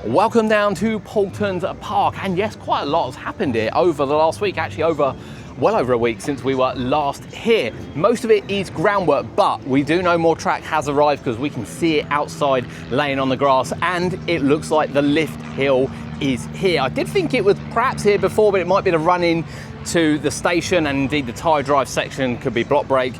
Welcome down to Paultons Park, and yes, quite a lot has happened here over the last week, actually well over a week since we were last here. Most of it is groundwork, but we do know more track has arrived because we can see it outside laying on the grass, and it looks like the lift hill is here. I did think it was perhaps here before, but it might be the run in to the station, and indeed the tyre drive section could be block break.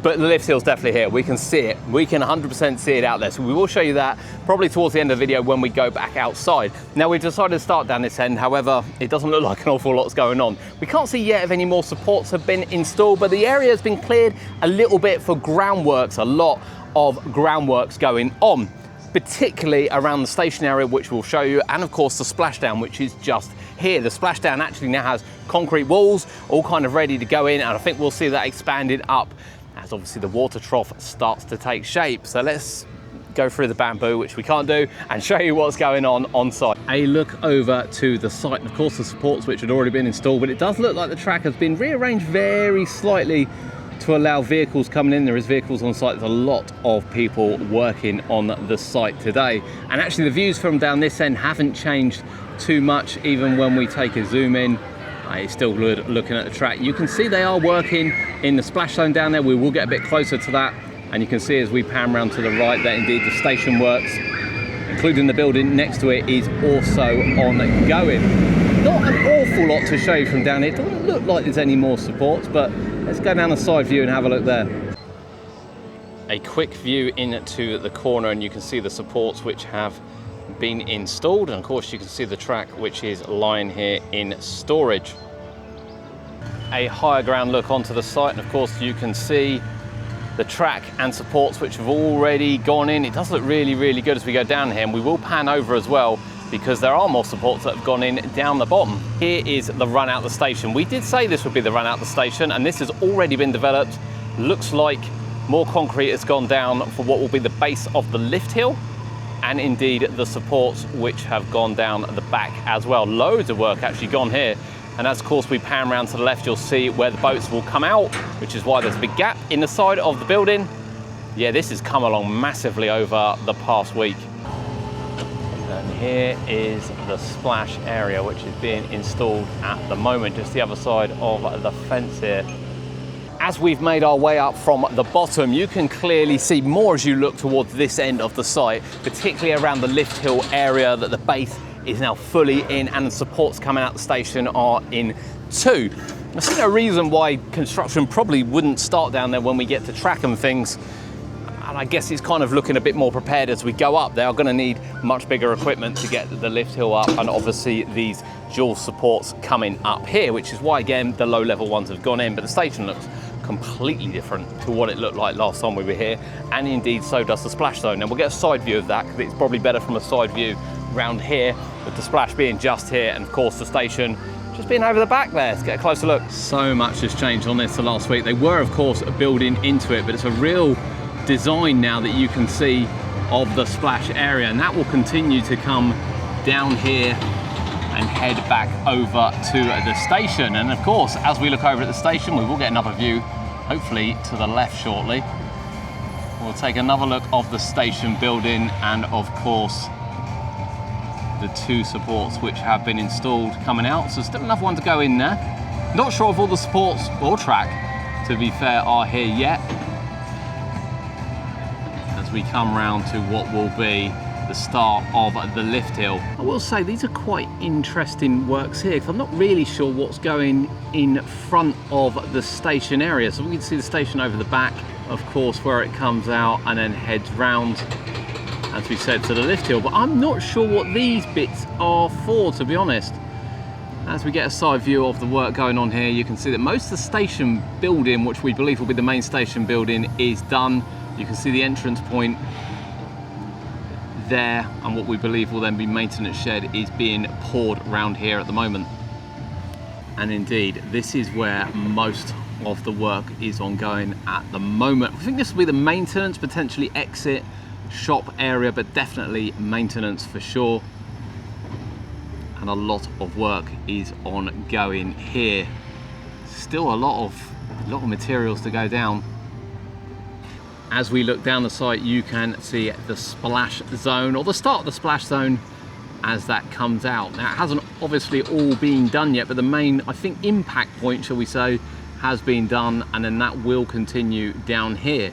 But the lift hill's definitely here. We can see it. We can 100% see it out there. So we will show you that probably towards the end of the video when we go back outside. Now we've decided to start down this end. However, it doesn't look like an awful lot's going on. We can't see yet if any more supports have been installed, but the area has been cleared a little bit for groundworks. A lot of groundworks going on, particularly around the station area, which we'll show you. And of course the splashdown, which is just here. The splashdown actually now has concrete walls, all kind of ready to go in. And I think we'll see that expanded up as obviously the water trough starts to take shape. So let's go through the bamboo, which we can't do, and show you what's going on site. A look over to the site, and of course the supports which had already been installed, but it does look like the track has been rearranged very slightly to allow vehicles coming in. There is vehicles on site. There's a lot of people working on the site today. And actually the views from down this end haven't changed too much, even when we take a zoom in. It's still good looking at the track. You can see they are working in the splash zone down there. We will get a bit closer to that, and you can see as we pan around to the right that indeed the station works, including the building next to it, is also ongoing. Not an awful lot to show you from down here. It doesn't look like there's any more supports, but let's go down the side view and have a look there. A quick view into the corner, and you can see the supports which have been installed, and of course you can see the track which is lying here in storage. A higher ground look onto the site, and of course you can see the track and supports which have already gone in. It does look really good as we go down here, and we will pan over as well because there are more supports that have gone in down the bottom. Here is the run out the station. We did say this would be the run out the station, and this has already been developed. Looks like more concrete has gone down for what will be the base of the lift hill, and indeed the supports which have gone down the back as well. Loads of work actually gone here, and as of course we pan around to the left, you'll see where the boats will come out, which is why there's a big gap in the side of the building. Yeah, this has come along massively over the past week. And here is the splash area which is being installed at the moment, just the other side of the fence here. As we've made our way up from the bottom, you can clearly see more as you look towards this end of the site, particularly around the lift hill area, that the base is now fully in and the supports coming out the station are in too. I see no reason why construction probably wouldn't start down there when we get to track and things. And I guess it's kind of looking a bit more prepared as we go up. They are going to need much bigger equipment to get the lift hill up, and obviously these dual supports coming up here, which is why again the low level ones have gone in, but the station looks completely different to what it looked like last time we were here, and indeed so does the splash zone. Now we'll get a side view of that because it's probably better from a side view round here, with the splash being just here and of course the station just being over the back there. Let's get a closer look. So much has changed on this the last week. They were of course building into it, but it's a real design now that you can see of the splash area, and that will continue to come down here and head back over to the station. And of course as we look over at the station, we will get another view hopefully to the left shortly. We'll take another look of the station building, and of course the two supports which have been installed coming out. So still another one to go in there. Not sure if all the supports or track, to be fair, are here yet, as we come round to what will be the start of the lift hill. I will say these are quite interesting works here, because I'm not really sure what's going in front of the station area. So we can see the station over the back, of course, where it comes out and then heads round, as we said, to the lift hill. But I'm not sure what these bits are for, to be honest. As we get a side view of the work going on here, you can see that most of the station building, which we believe will be the main station building, is done. You can see the entrance point there, and what we believe will then be maintenance shed is being poured around here at the moment. And indeed this is where most of the work is ongoing at the moment. I think this will be the maintenance, potentially exit shop area, but definitely maintenance for sure. And a lot of work is ongoing here. Still a lot of materials to go down. As we look down the site, you can see the splash zone, or the start of the splash zone, as that comes out. Now, it hasn't obviously all been done yet, but the main, I think, impact point, shall we say, has been done, and then that will continue down here.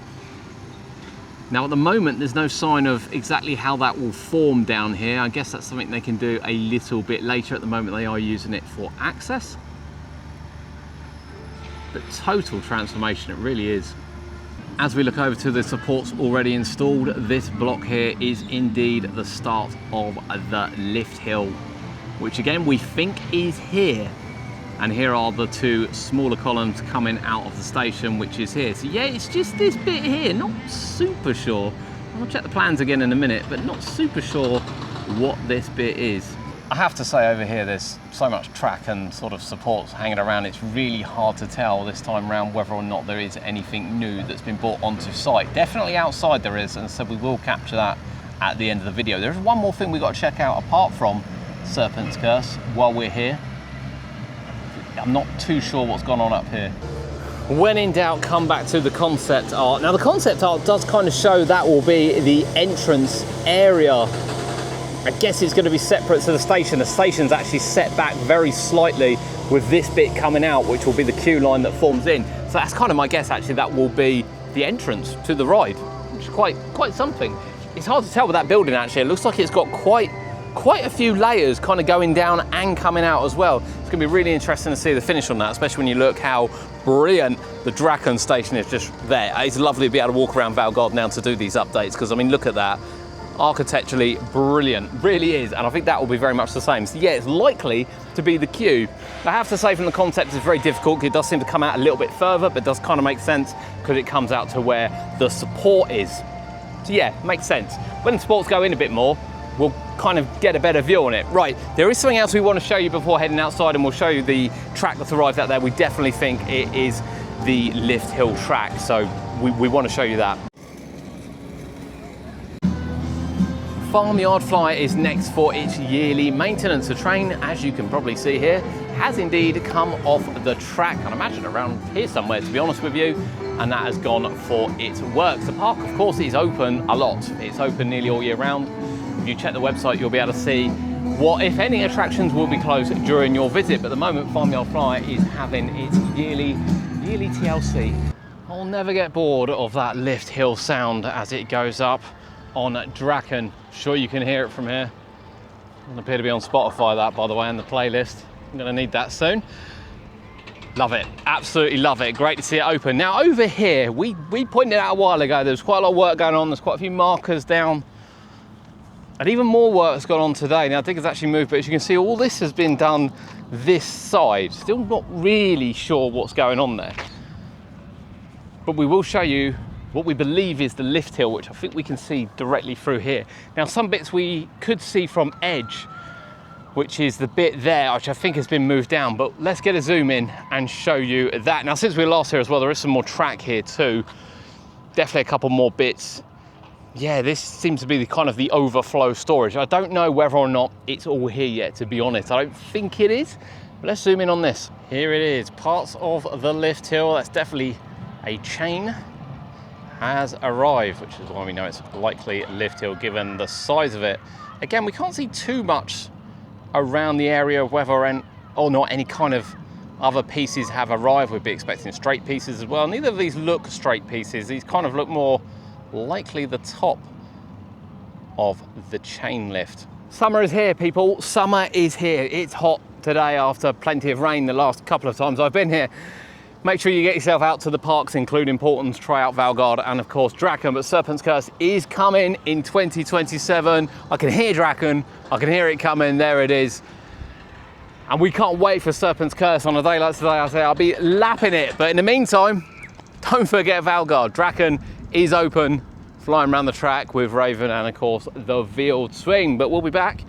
Now, at the moment, there's no sign of exactly how that will form down here. I guess that's something they can do a little bit later. At the moment, they are using it for access. But total transformation, it really is. As we look over to the supports already installed, this block here is indeed the start of the lift hill, which again we think is here. And here are the two smaller columns coming out of the station, which is here. So yeah, it's just this bit here, not super sure. I'll check the plans again in a minute, but not super sure what this bit is. I have to say, over here there's so much track and sort of supports hanging around, it's really hard to tell this time around whether or not there is anything new that's been brought onto site. Definitely outside there is, and so we will capture that at the end of the video. There's one more thing we've got to check out apart from Serpents Curse while we're here. I'm not too sure what's gone on up here. When in doubt, come back to the concept art. Now the concept art does kind of show that will be the entrance area. I guess it's going to be separate to the station. The station's actually set back very slightly with this bit coming out, which will be the queue line that forms in. So that's kind of my guess, actually, that will be the entrance to the ride, which is quite something. It's hard to tell with that building, actually. It looks like it's got quite a few layers kind of going down and coming out as well. It's going to be really interesting to see the finish on that, especially when you look how brilliant the Draken station is just there. It's lovely to be able to walk around Val God now to do these updates, because, I mean, look at that. Architecturally brilliant, really is, and I think that will be very much the same. So yeah, it's likely to be the queue. I have to say, from the concept, it's very difficult. It does seem to come out a little bit further, but it does kind of make sense because it comes out to where the support is. So yeah, makes sense. When the supports go in a bit more, we'll kind of get a better view on it. Right, there is something else we want to show you before heading outside, and we'll show you the track that's arrived out there. We definitely think it is the lift hill track, so we want to show you that. Farmyard Fly is next for its yearly maintenance. The train, as you can probably see here, has indeed come off the track, and I imagine around here somewhere, to be honest with you, and that has gone for its work. The park, of course, is open a lot. It's open nearly all year round. If you check the website, you'll be able to see what, if any, attractions will be closed during your visit. But at the moment, Farmyard Fly is having its yearly TLC. I'll never get bored of that lift hill sound as it goes up on Draken. Sure, you can hear it from here. Doesn't appear to be on Spotify, that, by the way, in the playlist. I'm gonna need that soon. Love it, absolutely love it. Great to see it open. Now over here, we pointed out a while ago, there's quite a lot of work going on. There's quite a few markers down, and even more work's gone on today. Now I think it's actually moved, but as you can see, all this has been done this side. Still not really sure what's going on there, but we will show you what we believe is the lift hill, which I think we can see directly through here. Now, some bits we could see from edge, which is the bit there, which I think has been moved down, but let's get a zoom in and show you that. Now, since we were last here as well, there is some more track here too. Definitely a couple more bits. Yeah, this seems to be the kind of the overflow storage. I don't know whether or not it's all here yet, to be honest. I don't think it is, but let's zoom in on this. Here it is, parts of the lift hill. That's definitely a chain has arrived, which is why we know it's likely lift hill given the size of it. Again, we can't see too much around the area of whether or not any kind of other pieces have arrived. We'd be expecting straight pieces as well. Neither of these look straight pieces. These kind of look more likely the top of the chain lift. Summer is here, people. Summer is here. It's hot today after plenty of rain the last couple of times I've been here. Make sure you get yourself out to the parks, including Paultons, try out Val God, and of course Draken. But Serpents Curse is coming in 2027. I can hear Draken, I can hear it coming, there it is. And we can't wait for Serpents Curse on a day like today. I say I'll be lapping it. But in the meantime, don't forget Val God. Draken is open, flying around the track with Raven and of course the Veiled Swing. But we'll be back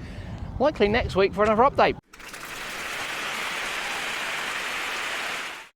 likely next week for another update.